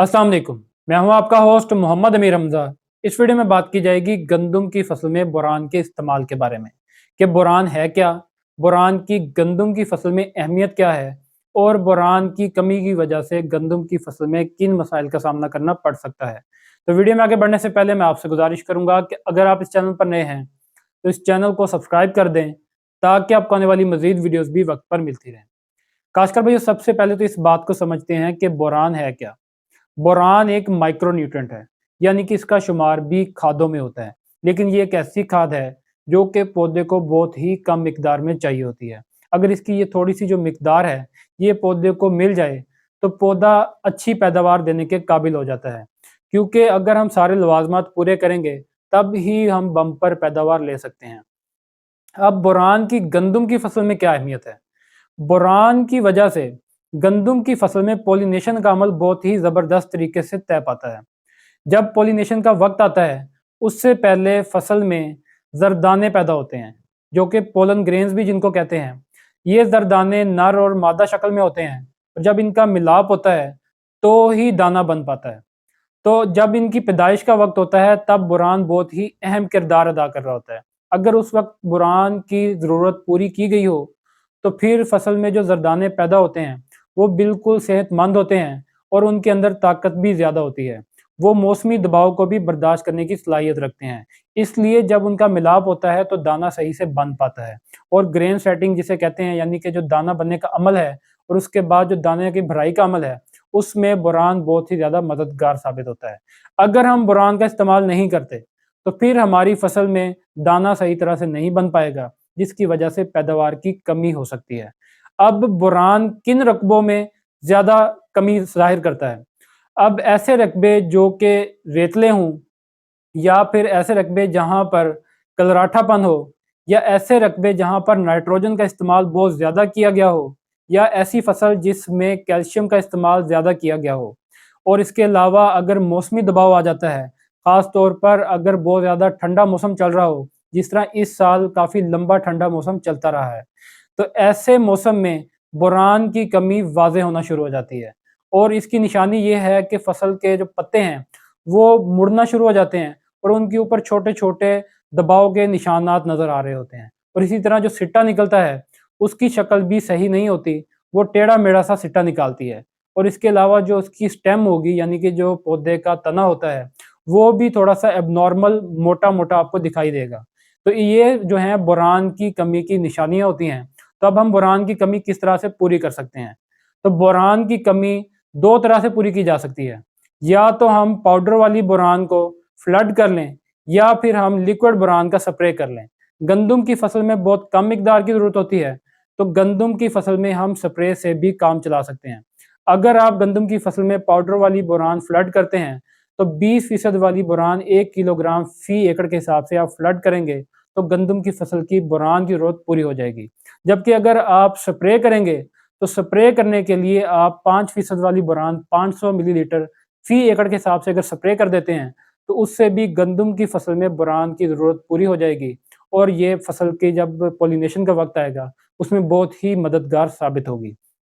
अस्सलाम वालेकुम। मैं हूं आपका होस्ट मोहम्मद अमीर हमजा। इस वीडियो में बात की जाएगी गंदम की फसल में बोरान के इस्तेमाल के बारे में कि बोरान है क्या, बोरान की गंदम की फसल में अहमियत क्या है और बोरान की कमी की वजह से गंदम की फसल में किन मसाइल का सामना करना पड़ सकता है। तो वीडियो में आगे बढ़ने से पहले मैं आपसे गुजारिश करूंगा कि अगर आप इस चैनल पर नए हैं तो इस चैनल को सब्सक्राइब कर दें ताकि आपको आने वाली मजीद वीडियोज़ भी वक्त पर मिलती रहें। खासकर भाई सबसे पहले तो इस बात को समझते हैं कि बोरान है क्या। बोरान एक माइक्रोन्यूट्रेंट है, यानी कि इसका शुमार भी खादों में होता है, लेकिन ये एक ऐसी खाद है जो कि पौधे को बहुत ही कम मिकदार में चाहिए होती है। अगर इसकी ये थोड़ी सी जो मिकदार है ये पौधे को मिल जाए तो पौधा अच्छी पैदावार देने के काबिल हो जाता है, क्योंकि अगर हम सारे लवाजमात पूरे करेंगे तब ही हम बम्पर पैदावार ले सकते हैं। अब बोरान की गंदम की फसल में क्या अहमियत है? बोरान की वजह से गंदम की फसल में पॉलिनेशन का अमल बहुत ही ज़बरदस्त तरीके से तय पाता है। जब पॉलिनेशन का वक्त आता है उससे पहले फसल में जरदाने पैदा होते हैं, जो कि पोलन ग्रेन्स भी जिनको कहते हैं। ये जरदाने नर और मादा शक्ल में होते हैं और जब इनका मिलाप होता है तो ही दाना बन पाता है। तो जब इनकी पैदाइश का वक्त होता है तब बुरान बहुत ही अहम किरदार अदा कर रहा होता है। अगर उस वक्त बुरान की ज़रूरत पूरी की गई हो तो फिर फसल में जो जरदाने पैदा होते हैं वो बिल्कुल सेहतमंद होते हैं और उनके अंदर ताकत भी ज़्यादा होती है। वो मौसमी दबाव को भी बर्दाश्त करने की सलाहियत रखते हैं। इसलिए जब उनका मिलाप होता है तो दाना सही से बन पाता है और ग्रेन सेटिंग जिसे कहते हैं, यानी कि जो दाना बनने का अमल है और उसके बाद जो दाने की भराई का अमल है, उसमें बोरान बहुत ही ज़्यादा मददगार साबित होता है। अगर हम बोरान का इस्तेमाल नहीं करते तो फिर हमारी फसल में दाना सही तरह से नहीं बन पाएगा, जिसकी वजह से पैदावार की कमी हो सकती है। अब बोरान किन रकबों में ज़्यादा कमी ज़ाहिर करता है? अब ऐसे रकबे जो कि रेतले हों, या फिर ऐसे रकबे जहाँ पर कलराठापन हो, या ऐसे रकबे जहाँ पर नाइट्रोजन का इस्तेमाल बहुत ज़्यादा किया गया हो, या ऐसी फसल जिसमें कैल्शियम का इस्तेमाल ज़्यादा किया गया हो। और इसके अलावा अगर मौसमी दबाव आ जाता है, ख़ास तौर पर अगर बहुत ज़्यादा ठंडा मौसम चल रहा हो, जिस तरह इस साल काफ़ी लंबा ठंडा मौसम चलता रहा है, तो ऐसे मौसम में बोरान की कमी वाज़ेह होना शुरू हो जाती है। और इसकी निशानी ये है कि फसल के जो पत्ते हैं वो मुड़ना शुरू हो जाते हैं और उनके ऊपर छोटे-छोटे दबाव के निशानात नज़र आ रहे होते हैं। और इसी तरह जो सिट्टा निकलता है उसकी शक्ल भी सही नहीं होती, वो टेढ़ा-मेढ़ा सा सिट्टा निकालती है। और इसके अलावा जो उसकी स्टेम होगी, यानी कि जो पौधे का तना होता है, वो भी थोड़ा-सा एब्नॉर्मल मोटा-मोटा आपको दिखाई देगा। तो ये जो है बोरान की कमी की निशानियाँ होती हैं। तो अब हम बोरान की कमी किस तरह से पूरी कर सकते हैं? तो बोरान की कमी 2 तरह से पूरी की जा सकती है। या तो हम पाउडर वाली बोरान को फ्लड कर लें, या फिर हम लिक्विड बोरान का स्प्रे कर लें। गंदम की फसल में बहुत कम मिकदार की ज़रूरत होती है, तो गंदम की फसल में हम स्प्रे से भी काम चला सकते हैं। अगर आप गंदम की फसल में पाउडर वाली बोरान फ्लड करते हैं, तो 20% वाली बोरान 1 किलोग्राम फ़ी एकड़ के हिसाब से आप फ्लड करेंगे, तो गंदम की फसल की बोरान की ज़रूरत पूरी हो जाएगी। जबकि अगर आप स्प्रे करेंगे, तो स्प्रे करने के लिए आप 5% वाली बोरान 500 मिलीलीटर फ़ी एकड़ के हिसाब से अगर स्प्रे कर देते हैं, तो उससे भी गंदम की फसल में बोरान की ज़रूरत पूरी हो जाएगी और ये फसल के जब पॉलिनेशन का वक़्त आएगा, उसमें बहुत ही मददगार साबित होगी।